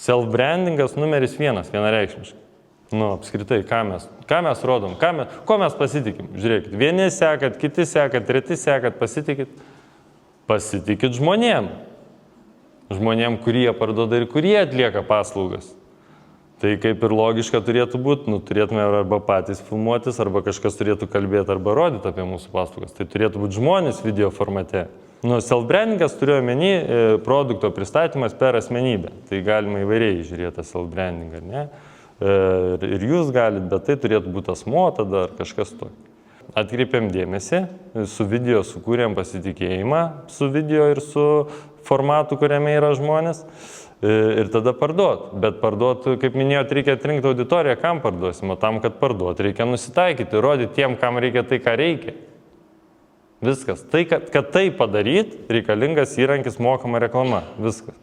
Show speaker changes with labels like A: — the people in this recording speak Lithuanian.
A: Self-brandingas numeris 1, vienareikšmiškai. Apskritai, ką mes rodom, ko mes pasitikim. Žiūrėkit, vieni sekat, kiti sekat, treti sekat, pasitikit žmonėm. Žmonėm, kurie parduoda ir kurie atlieka paslaugas. Tai kaip ir logiška turėtų būti, turėtume arba patys filmuotis, arba kažkas turėtų kalbėti arba rodyti apie mūsų paslaugas. Tai turėtų būti žmonės video formate. Self-brandingas turiu omeny produkto pristatymas per asmenybę. Tai galima įvairiai žiūrėti self-brandingą, ar ne? Ir jūs galite, bet tai turėtų būti asmuo tada ar kažkas tokio. Atkreipiam dėmesį, su video sukūrėm pasitikėjimą, su video ir su formatu, kuriame yra žmonės, ir tada parduot. Bet parduot, kaip minėjot, reikia atrinkti auditoriją, kam parduosim, o tam, kad parduot, reikia nusitaikyti, rodyti tiem, kam reikia tai, ką reikia. Viskas. Tai, kad tai padaryt, reikalingas įrankis mokama reklama. Viskas.